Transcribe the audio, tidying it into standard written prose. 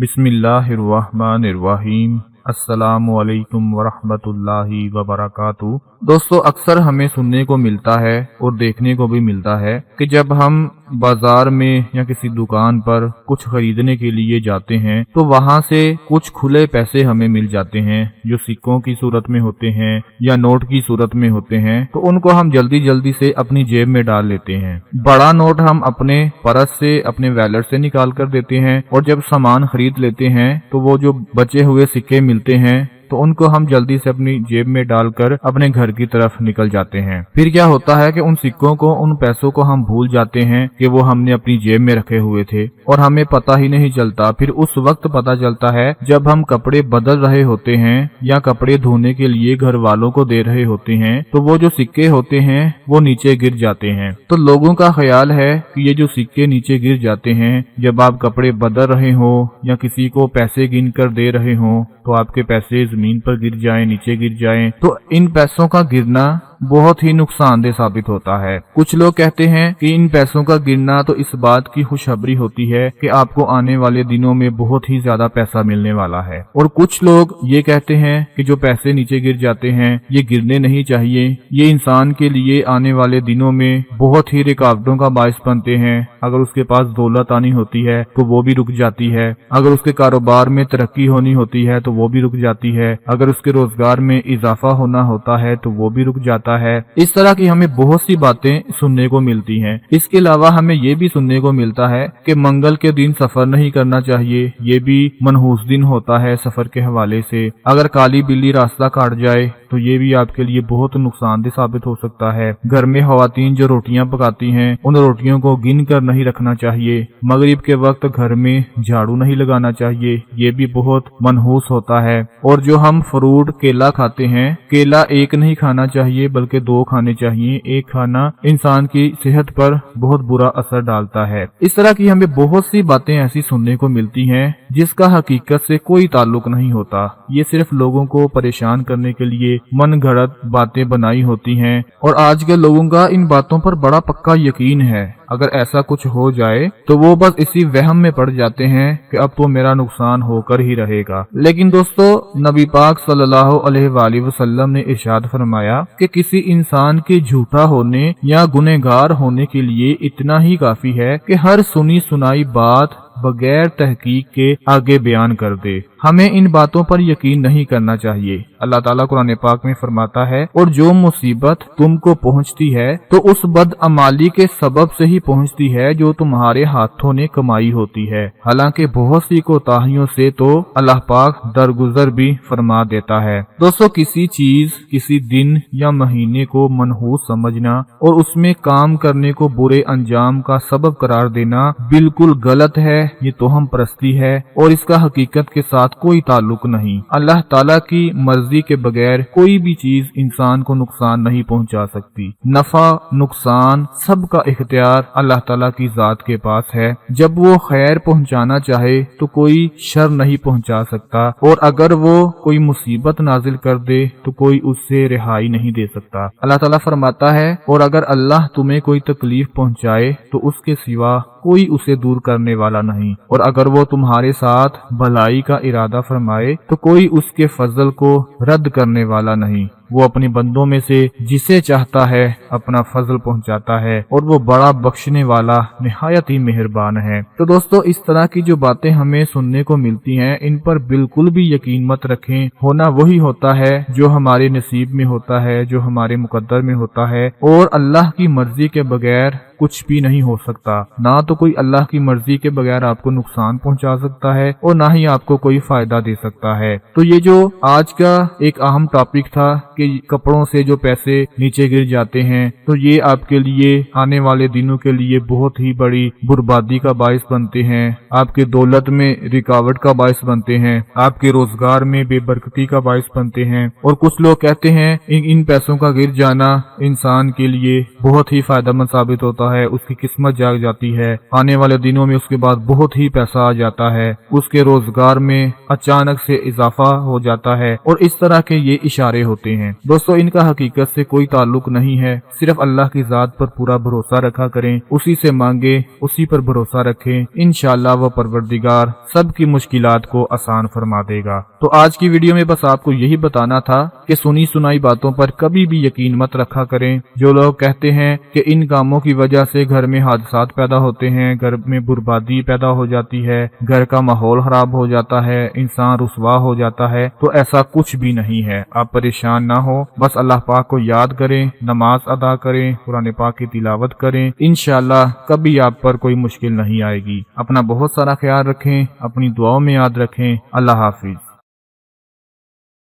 बिस्मिल्लाहिर्रहमानिर्रहीम। अस्सलामु अलैकुम वरहमतुल्लाहि वबरकातुहू। दोस्तों, अक्सर हमें सुनने को मिलता है और देखने को भी मिलता है कि जब हम बाजार में या किसी दुकान पर कुछ खरीदने के लिए जाते हैं तो वहां से कुछ खुले पैसे हमें मिल जाते हैं जो सिक्कों की सूरत में होते हैं या नोट की सूरत में होते हैं। तो उनको हम जल्दी जल्दी से अपनी जेब में डाल लेते हैं। बड़ा नोट हम अपने पर्स से, अपने वैलेट से निकाल कर देते हैं और जब सामान खरीद लेते हैं तो वो जो बचे हुए सिक्के मिलते हैं तो उनको हम जल्दी से अपनी जेब में डालकर अपने घर की तरफ निकल जाते हैं। फिर क्या होता है कि उन सिक्कों को, उन पैसों को हम भूल जाते हैं कि वो हमने अपनी जेब में रखे हुए थे और हमें पता ही नहीं चलता। फिर उस वक्त पता चलता है जब हम कपड़े बदल रहे होते हैं या कपड़े धोने के लिए घर वालों को दे रहे होते हैं तो वो जो सिक्के होते हैं वो नीचे गिर जाते हैं। तो लोगों का ख्याल है कि ये जो सिक्के नीचे गिर जाते हैं जब आप कपड़े बदल रहे हो या किसी को पैसे गिन कर दे रहे हो तो आपके पैसे जमीन पर गिर जाएं, नीचे गिर जाएं, तो इन पैसों का गिरना बहुत ही नुकसानदेह साबित होता है। कुछ लोग कहते हैं कि इन पैसों का गिरना तो इस बात की खुशखबरी होती है कि आपको आने वाले दिनों में बहुत ही ज्यादा पैसा मिलने वाला है। और कुछ लोग ये कहते हैं कि जो पैसे नीचे गिर जाते हैं ये गिरने नहीं चाहिए, ये इंसान के लिए आने वाले दिनों में बहुत ही रुकावटों का बायस बनते हैं। अगर उसके पास दौलत आनी होती है तो वो भी रुक जाती है, अगर उसके कारोबार में तरक्की होनी होती है तो वो भी रुक जाती है, अगर उसके रोजगार में इजाफा होना होता है तो वो भी रुक जाता है। इस तरह की हमें बहुत सी बातें सुनने को मिलती हैं। इसके अलावा हमें ये भी सुनने को मिलता है कि मंगल के दिन सफर नहीं करना चाहिए, ये भी मनहूस दिन होता है सफर के हवाले से। अगर काली बिल्ली रास्ता काट जाए तो ये भी आपके लिए बहुत नुकसानदेह साबित हो सकता है। घर में खवातीन जो रोटियां पकाती हैं उन रोटियों को गिन कर नहीं रखना चाहिए। मगरिब के वक्त घर में झाड़ू नहीं लगाना चाहिए, ये भी बहुत मनहूस होता है। और जो हम फ्रूट केला खाते हैं, केला एक नहीं खाना चाहिए बल्कि 2 खाने चाहिए। एक खाना इंसान की सेहत पर बहुत बुरा असर डालता है। इस तरह की हमें बहुत सी बातें ऐसी सुनने को मिलती हैं जिसका हकीकत से कोई ताल्लुक नहीं होता। ये सिर्फ लोगों को परेशान करने के लिए मन गढ़ंत बातें बनाई होती हैं और आज के लोगों का इन बातों पर बड़ा पक्का यकीन है। अगर ऐसा कुछ हो जाए तो वो बस इसी वहम में पड़ जाते हैं कि अब तो मेरा नुकसान होकर ही रहेगा। लेकिन दोस्तों, नबी पाक सल्लल्लाहु अलैहि वसल्लम ने इरशाद फरमाया कि किसी इंसान के झूठा होने या गुनहगार होने के लिए इतना ही काफी है कि हर सुनी सुनाई बात बगैर तहकीक के आगे बयान कर दे। हमें इन बातों पर यकीन नहीं करना चाहिए। अल्लाह ताला कुरान पाक में फरमाता है, और जो मुसीबत तुमको पहुंचती है तो उस बदअमाली के सबब से ही पहुंचती है जो तुम्हारे हाथों ने कमाई होती है। हालांकि बहुत सी कोताहियों से तो अल्लाह पाक दरगुजर भी फरमा देता है। दोस्तों, किसी चीज, किसी दिन या महीने को मनहूस समझना और उसमें काम करने को बुरे अंजाम का सबब करार देना बिल्कुल गलत है। ये तोहम परस्ती है और इसका हकीकत के साथ कोई ताल्लुक नहीं। अल्लाह ताला की मर्जी के बगैर कोई भी चीज इंसान को नुकसान नहीं पहुंचा सकती। नफा नुकसान सबका इख्तियार अल्लाह ताला की जात के पास है। जब वो खैर पहुंचाना चाहे तो कोई शर नहीं पहुंचा सकता और अगर वो कोई मुसीबत नाजिल कर दे तो कोई उससे रिहाई नहीं दे सकता। अल्लाह ताला फरमाता है, और अगर अल्लाह तुम्हें कोई तकलीफ पहुंचाए तो उसके सिवा कोई उसे दूर करने वाला नहीं, और अगर वो तुम्हारे साथ भलाई का इरादा फरमाए तो कोई उसके फजल को रद्द करने वाला नहीं। वो अपने बंदों में से जिसे चाहता है अपना फजल पहुंचाता है और वो बड़ा बख्शने वाला निहायत ही मेहरबान है। तो दोस्तों, इस तरह की जो बातें हमें सुनने को मिलती हैं इन पर बिल्कुल भी यकीन मत रखें। होना वही होता है जो हमारे नसीब में होता है, जो हमारे मुकद्दर में होता है, और अल्लाह की मर्जी के बगैर कुछ भी नहीं हो सकता। ना तो कोई अल्लाह की मर्जी के बगैर आपको नुकसान पहुंचा सकता है और ना ही आपको कोई फायदा दे सकता है। तो ये जो आज का एक अहम टॉपिक था कि कपड़ों से जो पैसे नीचे गिर जाते हैं, तो ये आपके लिए आने वाले दिनों के लिए बहुत ही बड़ी बर्बादी का बायस बनते हैं, आपके दौलत में रुकावट का बायस बनते हैं, आपके रोजगार में बेबरकती का बायस बनते हैं। और कुछ लोग कहते हैं इन पैसों का गिर जाना इंसान के लिए बहुत ही फायदेमंद साबित होता है, उसकी किस्मत जाग जाती है, आने वाले दिनों में उसके बाद बहुत ही पैसा आ जाता है, उसके रोजगार में अचानक से इजाफा हो जाता है, और इस तरह के ये इशारे होते हैं। ہیں۔ دوستو इनका हकीकत से कोई ताल्लुक नहीं है, सिर्फ अल्लाह की ज़ात पर पूरा भरोसा रखा करें, उसी से मांगे, उसी पर भरोसा रखें, इंशाअल्लाह वह परवरदिगार सबकी मुश्किलात को आसान फरमा देगा। तो आज की वीडियो में बस आपको यही बताना था कि सुनी सुनाई बातों पर कभी भी यकीन मत रखा करें। जो लोग कहते हैं कि इन कामों की वजह से घर में हादसात पैदा होते हैं, घर में बर्बादी पैदा हो जाती है, घर का माहौल खराब हो जाता है, इंसान रुसवा हो जाता है, तो ऐसा कुछ भी नहीं है। आप परेशान ना हो, बस अल्लाह पाक को याद करें, नमाज अदा करें, कुरान पाक की तिलावत करें, इंशाअल्लाह कभी आप पर कोई मुश्किल नहीं आएगी। अपना बहुत सारा ख्याल रखें, अपनी दुआओं में याद रखें। अल्लाह हाफिज।